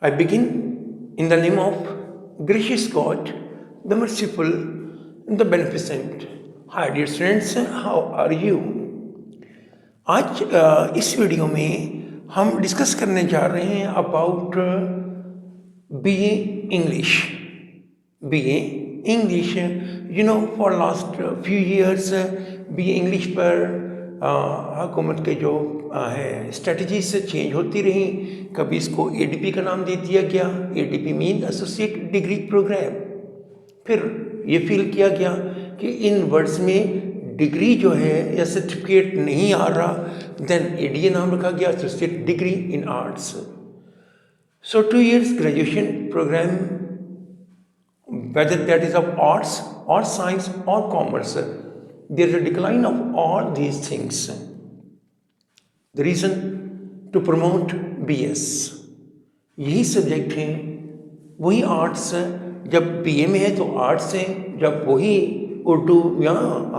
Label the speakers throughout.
Speaker 1: I begin in the name of gracious God, the merciful, and the beneficent. Hi dear students, how are you? आज इस video में हम discuss करने जा रहे हैं about BA English. BA English, for last few years BA English पर हुकूमत के जो है स्ट्रेटजी से चेंज होती रही. कभी इसको ADP का नाम दे दिया गया. ADP mean associate degree program. फिर ये फील किया गया कि इन वर्ड्स में डिग्री जो है या सर्टिफिकेट नहीं आ रहा, देन ADA नाम रखा गया, associate degree in arts. So 2 years graduation program, whether that is of arts or science or commerce, there is a decline of all these things. The reason to promote BS. यही subject हैं, वही arts. जब BA में है तो arts हैं, जब वही उर्दू या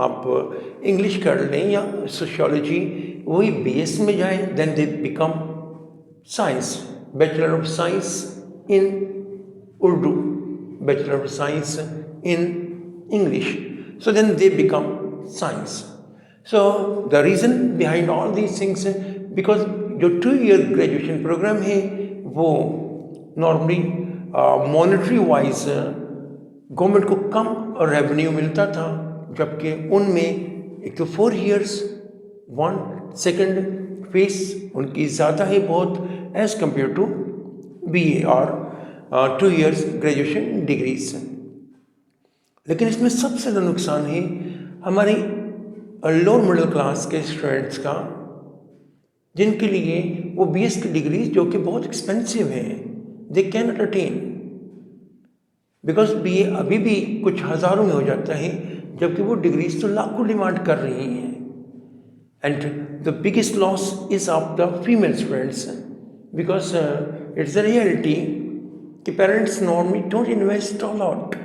Speaker 1: आप इंग्लिश कर लें या सोशियोलॉजी वही BS में जाएं, then they become science. Bachelor of Science in Urdu, Bachelor of Science in English. So then they become science. So the reason behind all these things, because जो 2-year graduation program है वो normally monetary wise government को कम revenue मिलता था, जबकि उनमें एक तो 4 years, 1 second फीस उनकी ज़्यादा है बहुत एज कम्पेयर टू BA और 2 years ग्रेजुएशन डिग्रीज. लेकिन इसमें सबसे ज़्यादा नुकसान है हमारी लोअर मिडिल क्लास के स्टूडेंट्स का, जिनके लिए वो BS की डिग्रीज जो कि बहुत एक्सपेंसिव हैं, they can not attain, because BA अभी भी कुछ हज़ारों में हो जाता है, जबकि वो डिग्रीज तो लाखों डिमांड कर रही हैं. And the biggest loss is of the female students, because it's a reality कि parents normally don't invest a lot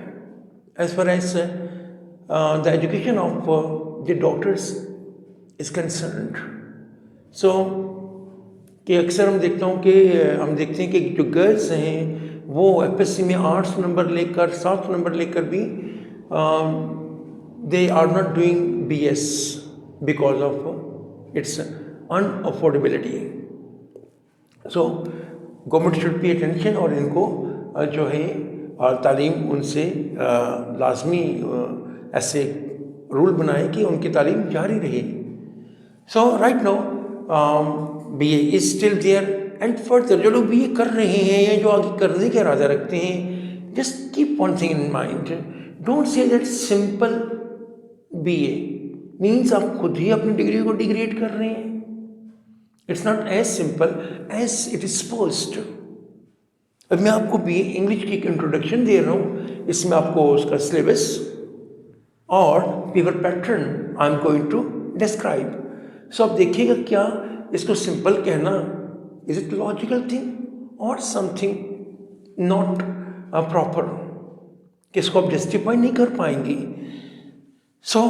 Speaker 1: as far as the education of the daughters is concerned. So कि अक्सर हम देखते हैं कि जो गर्ल्स हैं वो FSC में 8 नंबर लेकर 7 नंबर लेकर भी they are not doing BS because of its unaffordability. So government should be attention और इनको जो है तालीम उनसे लाजमी ऐसे रूल बनाए कि उनकी तालीम जारी रहे. So right now BA is still there and further जो लोग BA कर रहे हैं या जो आगे करने का इरादा रखते हैं, just keep one thing in mind. Don't say that simple BA means आप खुद ही अपनी डिग्री को डिग्रेड कर रहे हैं. It's not as simple as it is supposed. अब मैं आपको BA इंग्लिश की एक इंट्रोडक्शन दे रहा हूँ. इसमें आपको उसका सिलेबस और paper pattern I am going to describe. So आप देखिएगा क्या इसको सिंपल कहना, इज इट लॉजिकल थिंग और समथिंग नॉट प्रॉपर, किसको आप जस्टिफाई नहीं कर पाएंगे. सो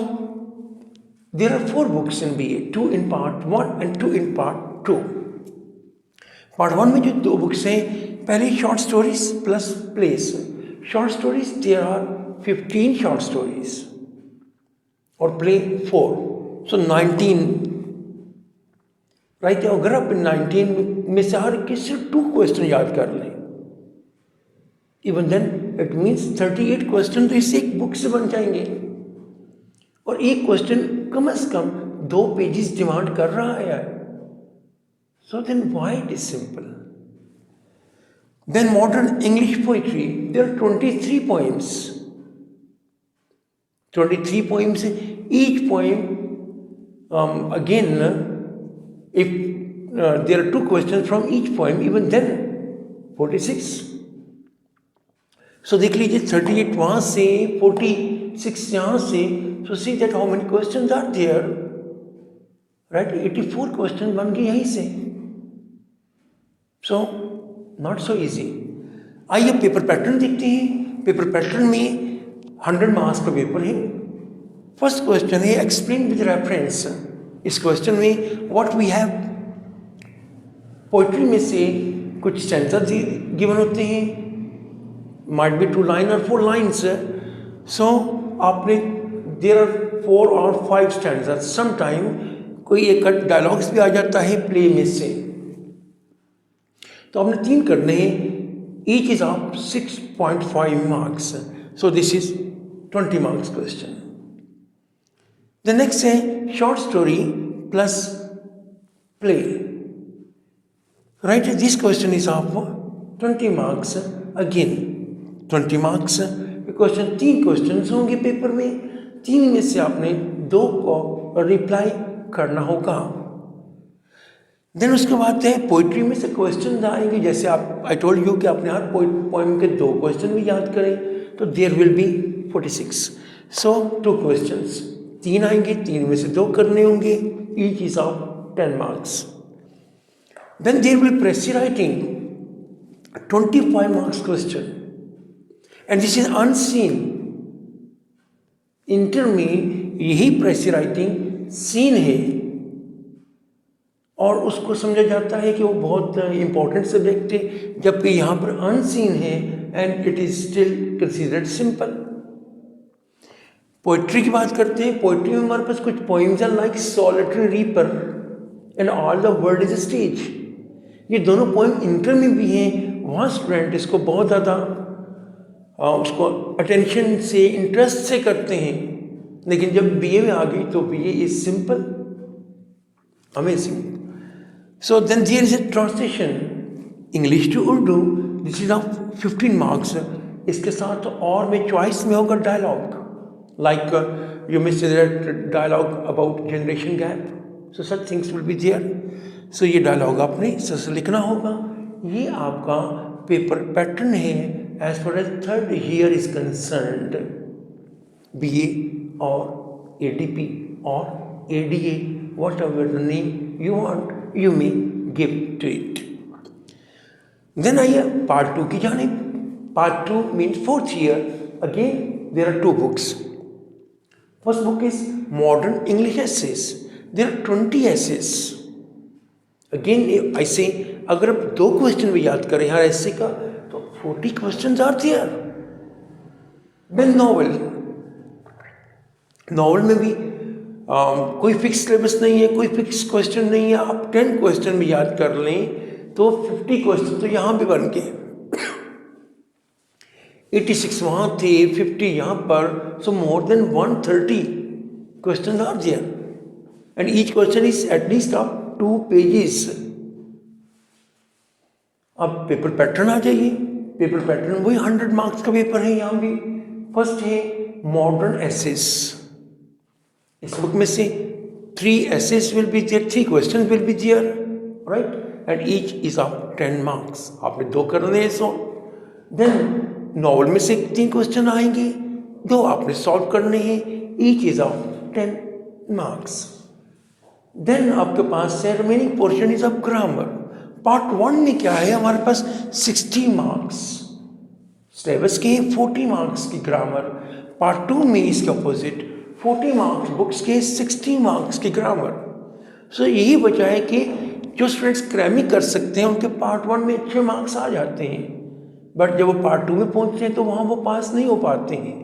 Speaker 1: there are 4 books in BA, 2 in part 1 and 2 in part 2. Part 1 में जो 2 बुक्स हैं, पहले short stories plus plays. Short stories there are 15 short stories और प्ले 4, सो 19. राइट. अगर आप 19 में से हर किसी 2 क्वेश्चन याद कर लें, even then it means 38 question तो इस एक बुक से बन जाएंगे. और एक क्वेश्चन कम से कम 2 पेजेस डिमांड कर रहा है. So then why it is simple. Then modern English poetry, there are 23 poems. 23 poems. Each poem again if there are 2 question from each poem, even then 46. So देख लीजिए 38 वहाँ से, 46 यहाँ से. So see that how many questions are there, right? 84 questions बन गए यहीं से. So not so easy. आइए पेपर पैटर्न देखते हैं. पेपर पैटर्न में 100 मार्क्स का पेपर है. फर्स्ट क्वेश्चन है एक्सप्लेन विद रेफरेंस. इस क्वेश्चन में व्हाट वी हैव पोइट्री में से कुछ स्टैंजास गिवन होते हैं, माइट बी 2 लाइन और 4 लाइन्स। सो आपने देयर आर 4 और 5 स्टैंजास। सम टाइम कोई एक डायलॉग्स भी आ जाता है प्ले में से, तो आपने 3 करने हैं, each is of 6.5 marks. So this is 20 marks question. The next है short story plus play, right. This question is of 20 marks. Again 20 marks question, 3 question होंगे पेपर में, 3 में से आपने 2 को रिप्लाई करना होगा। देन उसके बाद है पोइट्री में से क्वेश्चन आएंगे, जैसे आप आई टोल्ड यू कि आपने हर पोइम के 2 क्वेश्चन भी याद करें, तो there will be 46। So 2 questions, 3 आएंगे, 3 में से 2 करने होंगे, each is of 10 marks. Then there will precis writing 25 marks question, and this is unseen. Inter में यही प्रेसी राइटिंग सीन है और उसको समझा जाता है कि वो बहुत इंपॉर्टेंट सब्जेक्ट है, जबकि यहाँ पर अनसीन है and it is still considered simple. Poetry की बात करते हैं। पोइट्री में हमारे पास कुछ poems are like solitary reaper and all the world is a stage. ये दोनों पोइम इंटर में भी हैं, वहाँ स्टूडेंट इसको बहुत ज़्यादा उसको अटेंशन से, इंटरेस्ट से करते हैं, लेकिन जब बीए में आ गई तो BA is simple, amazing. So then there is a translation English to Urdu. This is of 15 marks. इसके साथ और में चॉइस में होगा dialogue, like you may say that dialogue about generation gap. So such things will be there. So ये dialogue आपने सच लिखना होगा। ये आपका पेपर पैटर्न है as far as 3rd year is concerned. BA or ADP or ADA, whatever the name you want, you may give to it. Then आइए part 2 की जानिब। Part 2 means 4th year. Again there are 2 books. First book is Modern English Essays. There are 20 essays. Again I say, अगर आप 2 question भी याद करें हर ऐसे का तो 40 questions are there. Then novel में भी कोई फिक्स सिलेबस नहीं है, कोई फिक्स क्वेश्चन नहीं है। आप 10 क्वेश्चन भी याद कर लें तो 50 क्वेश्चन तो यहाँ भी बन गए। 86 वहाँ थे, 50 यहाँ पर, so more than 130 question are there and each question is at least of 2 pages. अब पेपर पैटर्न आ जाइए। पेपर पैटर्न वही 100 मार्क्स का पेपर है यहाँ भी। फर्स्ट है मॉडर्न एसेस। इस बुक में से 3 essays will be there, 3 questions will be there, right? And each is of 10 marks. आपने 2 करने हैं सो। Then नॉवल में से 3 क्वेश्चन आएंगे, 2 आपने सॉल्व करने हैं, each is of 10 marks. Then आपके पास है remaining portion is of grammar. Part 1 में क्या है, हमारे पास 60 मार्क्स सिलेबस के, 40 मार्क्स की ग्रामर। पार्ट 2 में इसके अपोजिट 40 मार्क्स बुक्स के, 60 मार्क्स की ग्रामर। सो यही वजह है कि जो स्टूडेंट्स क्रैमिंग कर सकते हैं उनके पार्ट 1 में अच्छे मार्क्स आ जाते हैं, बट जब वो पार्ट 2 में पहुंचते हैं तो वहाँ वो पास नहीं हो पाते हैं।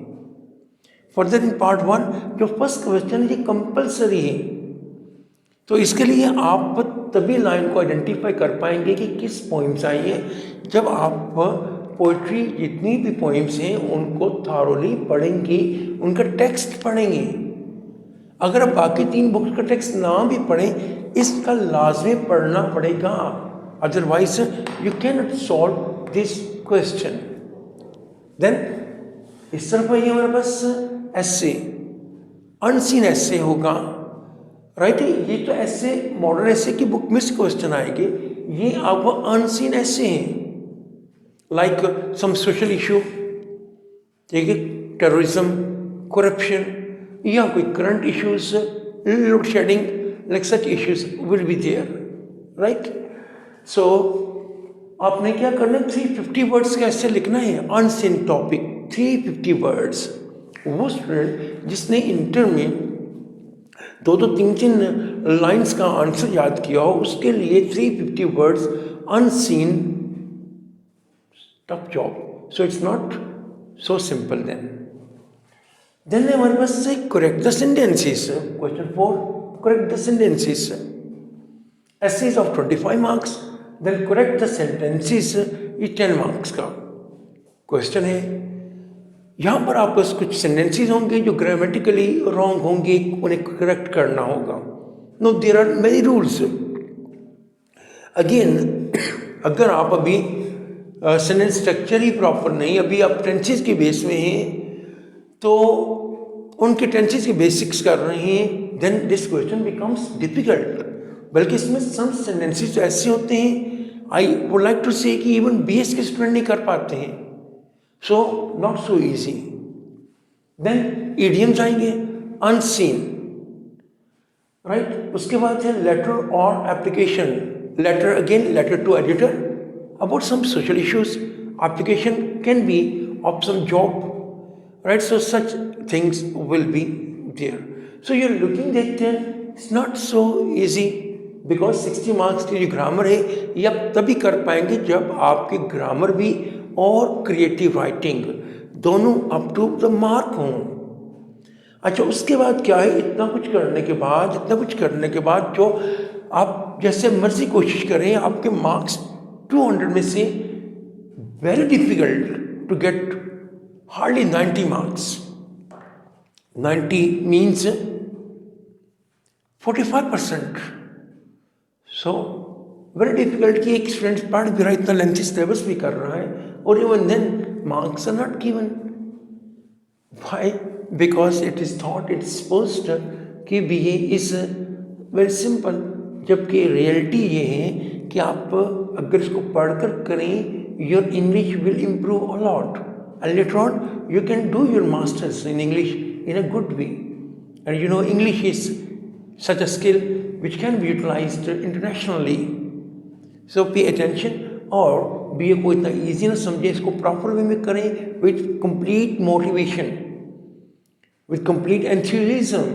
Speaker 1: फर्दर इन पार्ट 1 जो फर्स्ट क्वेश्चन है ये कंपल्सरी है, तो इसके लिए आप तभी लाइन को आइडेंटिफाई कर पाएंगे कि किस पोइम्स आई हैं जब आप पोइट्री जितनी भी पोइम्स हैं उनको थारोली पढ़ेंगे, उनका टेक्स्ट पढ़ेंगे। अगर आप बाकी 3 बुक्स का टेक्स्ट ना भी पढ़ें, इसका लाजमी पढ़ना पड़ेगा, otherwise you can not solve this question. Then इस तरफ आइए, हमारे पास एसे, अनसीन एसे होगा, राइट। ये तो ऐसे मॉडर्न एसे की बुक में से क्वेश्चन आएंगे, ये आपको अनसीन एसे हैं, लाइक सम सोशल इशू, ठीक है, टेररिज्म, करप्शन, या कोई current issues, load shedding, like such issues will be there, right. So आपने क्या करना है, 350 वर्ड्स का ऐसे लिखना है, अनसीन टॉपिक 350 वर्ड्स। वो स्टूडेंट जिसने इंटर में 2-2, 3-3 लाइन्स का आंसर याद किया हो, उसके लिए 350 words unseen tough job. So it's not so simple then. Then हमारे पास से correct the sentences. Question 4, correct the sentences. Essays of 25 marks. Then correct the sentences is 10 marks का क्वेश्चन है. यहाँ पर आपको कुछ सेंटेंसेस होंगे जो ग्रामेटिकली रॉन्ग होंगे, उन्हें करेक्ट करना होगा. No, there are many rules. Again, अगर आप अभी सेंटेंस स्ट्रक्चर ही प्रॉपर नहीं, अभी आप टेंसेस के बेस में हैं, तो उनके टेंसेस के बेसिक्स कर रहे हैं, then this question becomes difficult. बल्कि इसमें सम सेंटेंसेस ऐसे होते हैं, आई वुड लाइक टू से कि इवन बीएस के स्टूडेंट नहीं कर पाते हैं. So not so easy. Then idioms आएंगे, अनसीन, राइट. उसके बाद है लेटर और application. Letter, again letter to editor about some social issues. Application can be of some job, right? So such things will be there. So you're looking at it's not so easy because 60 marks की जो grammar है ये आप तभी कर पाएंगे जब आपके ग्रामर भी और क्रिएटिव राइटिंग दोनों अप टू द मार्क हों. अच्छा, उसके बाद क्या है, इतना कुछ करने के बाद जो आप जैसे मर्जी कोशिश करें, आपके मार्क्स 200 में से very difficult to get hardly 90 marks. 90 means 45%. So very difficult कि एक स्टूडेंट पढ़ भी रहा है, इतना लेंथी सिलेबस भी कर रहा है, और even then marks are not given. Why? Because it is thought, it is supposed कि BA is very simple. जबकि रियलिटी ये है कि आप अगर इसको पढ़कर करें, your English will improve a lot. And later on, you can do your masters in English in a good way. And you know, English is such a skill which can be utilized internationally. So pay attention, और BA को इतना easy ना समझे, इसको proper way में करें with complete motivation, with complete enthusiasm.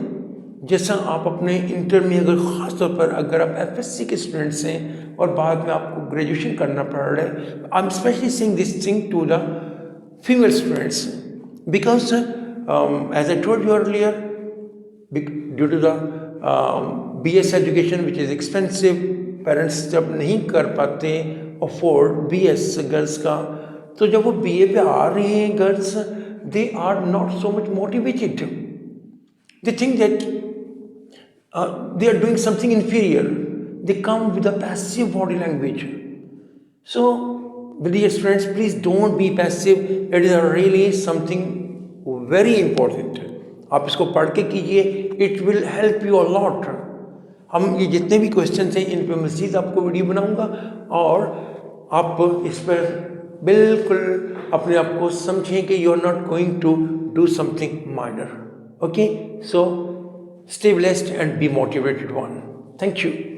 Speaker 1: जैसा आप अपने इंटर में अगर ख़ास तौर पर अगर आप FSC के स्टूडेंट्स हैं और बाद में आपको ग्रेजुएशन करना पड़ रहा है, I am specially saying this thing to the female students because as I told you earlier, due to the BS education which is expensive, parents जब नहीं कर पाते afford BS गर्ल्स का, तो जब वो BA पे आ रहे हैं girls, they are not so much motivated. They think that they are doing something inferior. They come with a passive body language. So dear students, please don't be passive. It is really something very important. आप इसको पढ़ के कीजिए, it will help you a lot. हम ये जितने भी question हैं इन पर मज़ीद आपको वीडियो बनाऊंगा, और आप इस पर बिल्कुल अपने आप को समझें कि you are not going to do something minor. Okay, so stay blessed and be motivated one. Thank you.